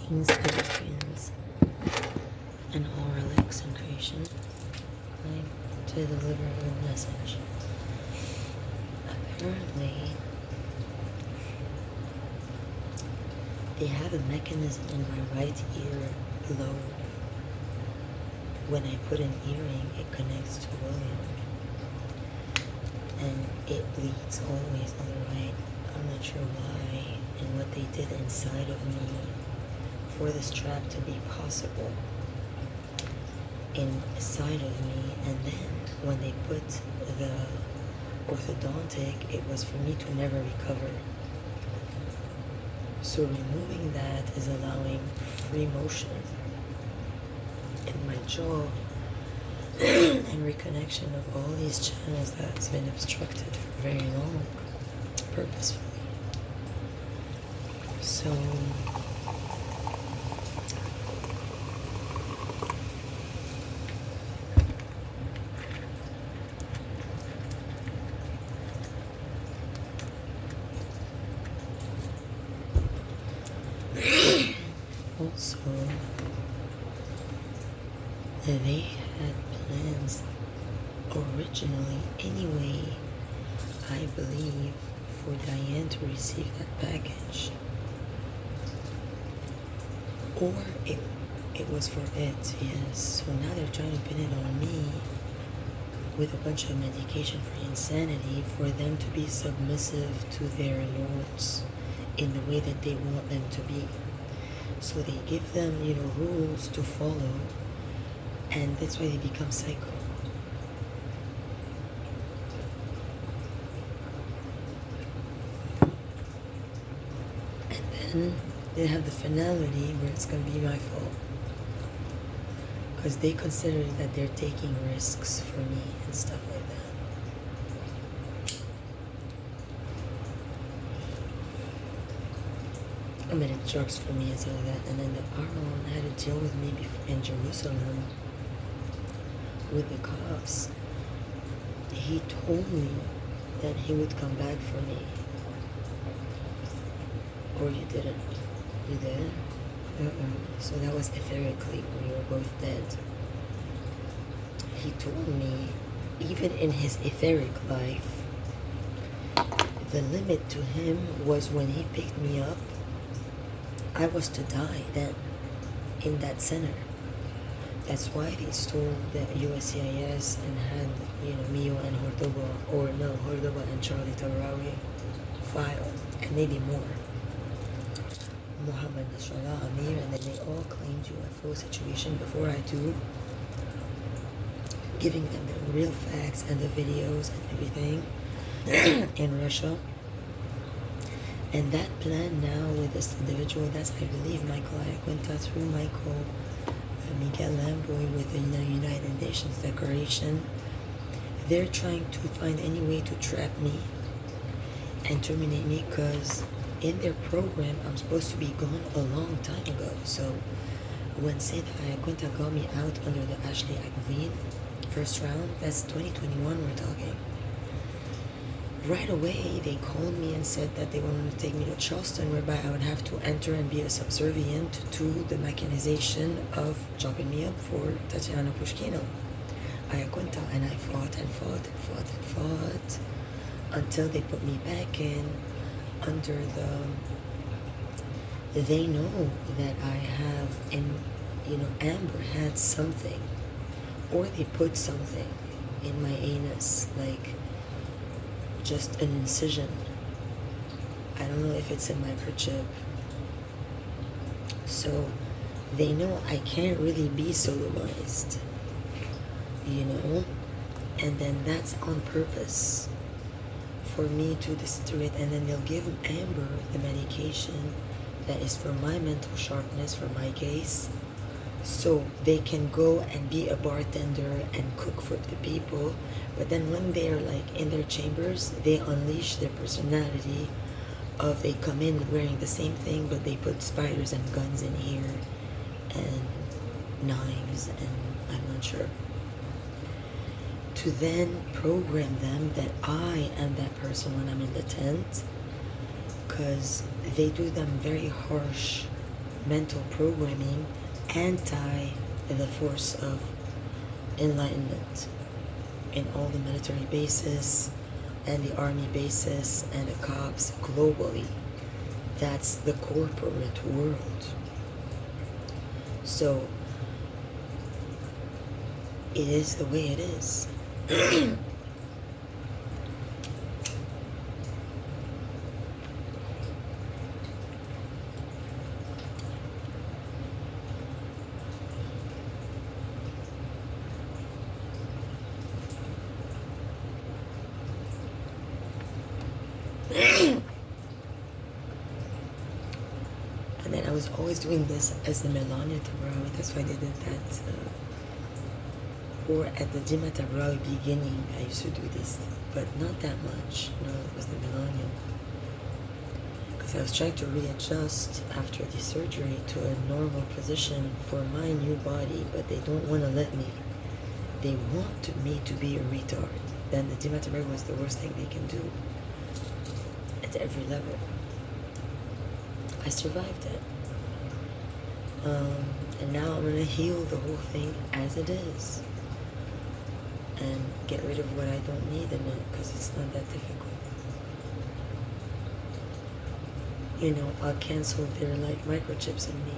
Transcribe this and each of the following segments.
Greetings, pedestrians, and all relics in creation. I'm to deliver a message. Apparently, they have a mechanism in my right ear lobe. When I put an earring, it connects to William, and it bleeds always on the right. I'm not sure why and what they did inside of me for this trap to be possible inside of me. And then when they put the orthodontic, it was for me to never recover. So removing that is allowing free motion in my jaw and reconnection of all these channels that's been obstructed for very long, purposefully. So also, they had plans originally anyway, I believe, for Diane to receive that package. Or it was for it, yes. So now they're trying to pin it on me with a bunch of medication for insanity for them to be submissive to their lords in the way that they want them to be. So they give them, rules to follow, and that's why they become psycho. And then they have the finality where it's going to be my fault. Because they consider that they're taking risks for me and stuff like that. I mean, it jokes for me and stuff like that. And then the Aaron had to deal with me in Jerusalem with the cops. He told me that he would come back for me. Or you didn't. You did? So that was etherically, we were both dead. He told me, even in his etheric life, the limit to him was when he picked me up, I was to die then, in that center. That's why they stole the USCIS and had, Mio and Hordoba and Charlie Tarawi file, and maybe more. Muhammad Nasrallah Amir, and then they all claimed UFO situation before I do, giving them the real facts and the videos and everything in Russia. And that plan now with this individual, that's, I believe, Michael Iaquinta through Miguel Lamboy with the United Nations Declaration. They're trying to find any way to trap me and terminate me, because in their program, I'm supposed to be gone a long time ago. So when Saint Iaquinta got me out under the Ashley Agveen first round, that's 2021 we're talking. Right away, they called me and said that they wanted to take me to Charleston, whereby I would have to enter and be a subservient to the mechanization of chopping me up for Tatiana Pushkino, Iaquinta. And I fought and fought and fought and fought until they put me back in under they know that I have, Amber had something, or they put something in my anus, like just an incision. I don't know if it's a microchip. So they know I can't really be sodomized, and then that's on purpose for me to destroy it. And then they'll give Amber the medication that is for my mental sharpness, for my case, so they can go and be a bartender and cook for the people. But then when they're like in their chambers, they unleash their personality of, they come in wearing the same thing, but they put spiders and guns in here and knives, and I'm not sure, to then program them that I am that person when I'm in the tent, because they do them very harsh mental programming anti the force of enlightenment in all the military bases and the army bases and the cops globally. That's the corporate world. So it is the way it is. And then I was always doing this as the Melania Tabrawi. That's why they did that. Or at the Dima Tabrawi beginning, I used to do this, but not that much. No, it was the Melania. Because I was trying to readjust after the surgery to a normal position for my new body, but they don't want to let me. They want me to be a retard. Then the Dima Tabrawi was the worst thing they can do at every level. I survived it. And now I'm going to heal the whole thing as it is. And get rid of what I don't need in it, because it's not that difficult. You know, I'll cancel their like microchips in me.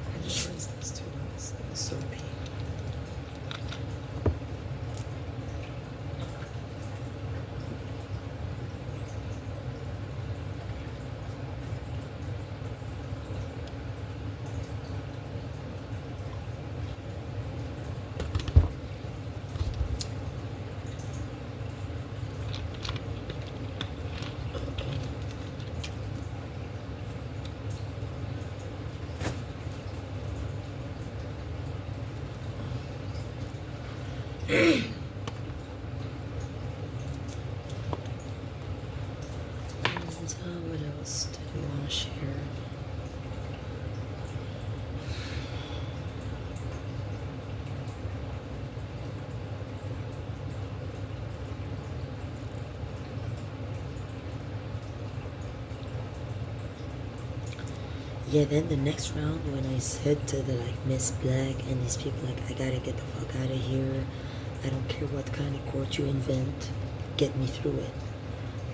I just rinsed these two ones. It was soapy. And what else did we want to share? Yeah, then the next round when I said to the like Miss Black and these people like, I gotta get the fuck out of here. I don't care what kind of court you invent. Get me through it.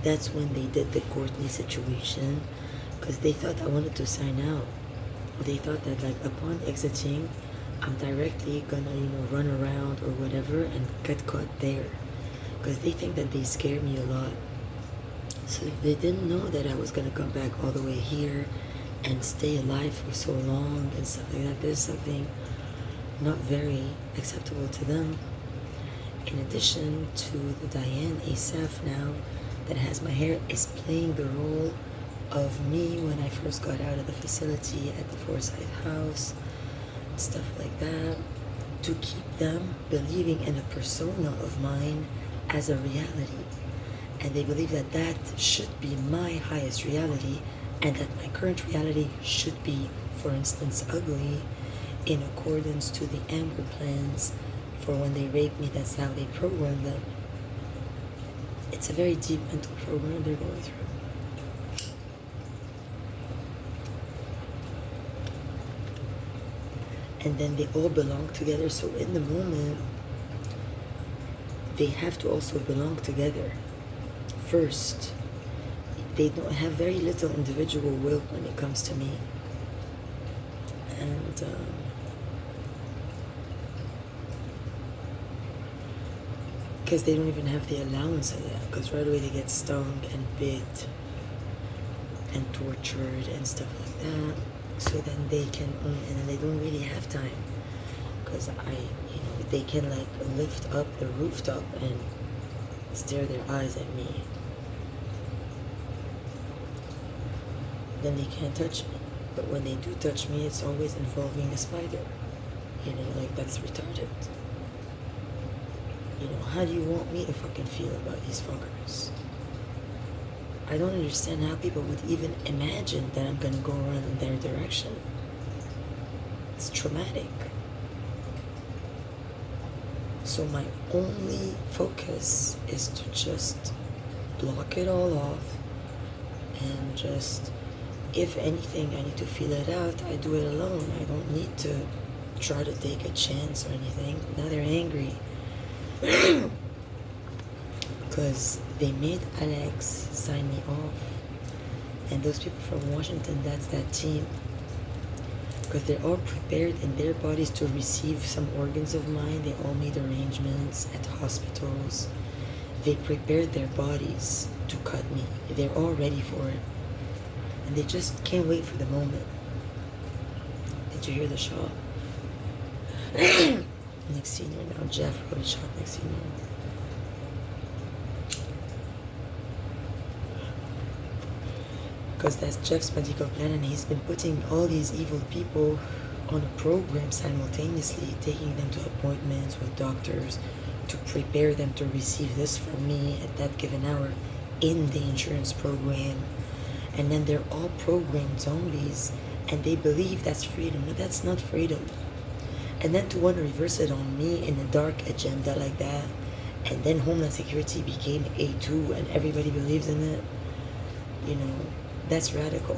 That's when they did the Courtney situation, because they thought I wanted to sign out. They thought that like upon exiting, I'm directly gonna, you know, run around or whatever and get caught there. Because they think that they scare me a lot. So they didn't know that I was gonna come back all the way here and stay alive for so long and stuff like that. There's something not very acceptable to them. In addition to the Diane Asaf now that has my hair is playing the role of me when I first got out of the facility at the Forsyth House, stuff like that, to keep them believing in a persona of mine as a reality. And they believe that that should be my highest reality, and that my current reality should be, for instance, ugly in accordance to the Amber plans for when they rape me. That's how they program them. It's a very deep mental program they're going through. And then they all belong together, so in the moment, they have to also belong together. First, they don't have very little individual will when it comes to me. And because they don't even have the allowance of that, because right away they get stung and bit and tortured and stuff like that. So then they can, and then they don't really have time, because they can like lift up the rooftop and stare their eyes at me. Then they can't touch me. But when they do touch me, it's always involving a spider. Like that's retarded. How do you want me to fucking feel about these fuckers? I don't understand how people would even imagine that I'm gonna go run in their direction. It's traumatic. So my only focus is to just block it all off and just, if anything, I need to feel it out, I do it alone. I don't need to try to take a chance or anything. Now they're angry because they made Alex sign me off. And those people from Washington, that's that team. Because they're all prepared in their bodies to receive some organs of mine. They all made arrangements at hospitals. They prepared their bodies to cut me. They're all ready for it. And they just can't wait for the moment. Did you hear the shot? Next senior now, Jeff probably shot next senior. Because that's Jeff's medical plan, and he's been putting all these evil people on a program simultaneously, taking them to appointments with doctors to prepare them to receive this from me at that given hour in the insurance program. And then they're all programmed zombies, and they believe that's freedom. No, that's not freedom. And then to want to reverse it on me in a dark agenda like that, and then Homeland Security became A2 and everybody believes in it, you know, that's radical.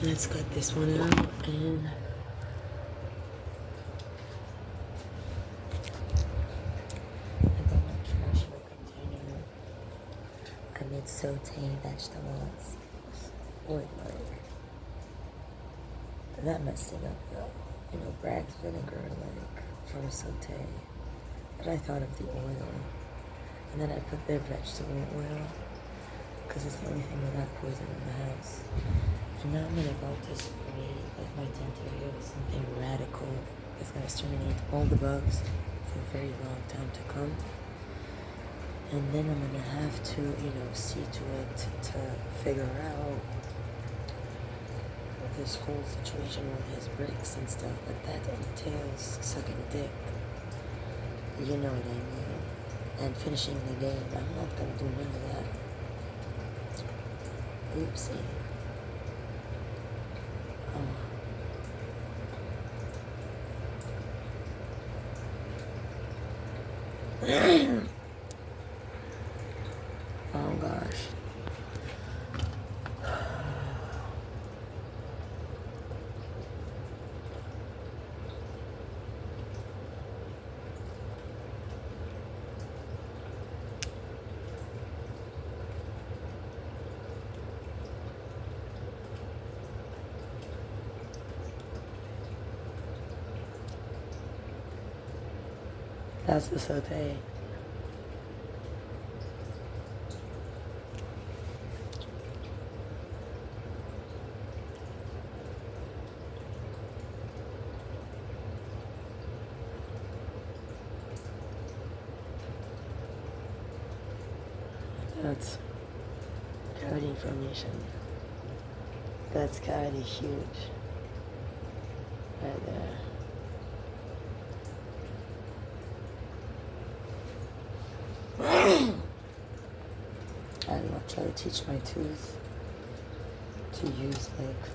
Let's cut this one out and I got my trash in a container. I made sauteed vegetables with like, that messed it up though. You know, Bragg's vinegar like for a saute. But I thought of the oil. And then I put their vegetable oil because it's the only thing without poison in the house. And now I'm about to spray like my tent area with something radical that's going to exterminate all the bugs for a very long time to come. And then I'm going to have to, you know, see to it to figure out this whole situation with his bricks and stuff. But that entails sucking a dick. You know what I mean? And finishing the game. I'm not going to do none of that. Oopsie. Oh gosh. That's the saute. That's cavity formation. That's cavity huge. Right there. I don't know, try to teach my tooth to use like,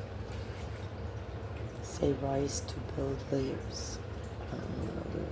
say rice to build layers. I don't know what I'll do.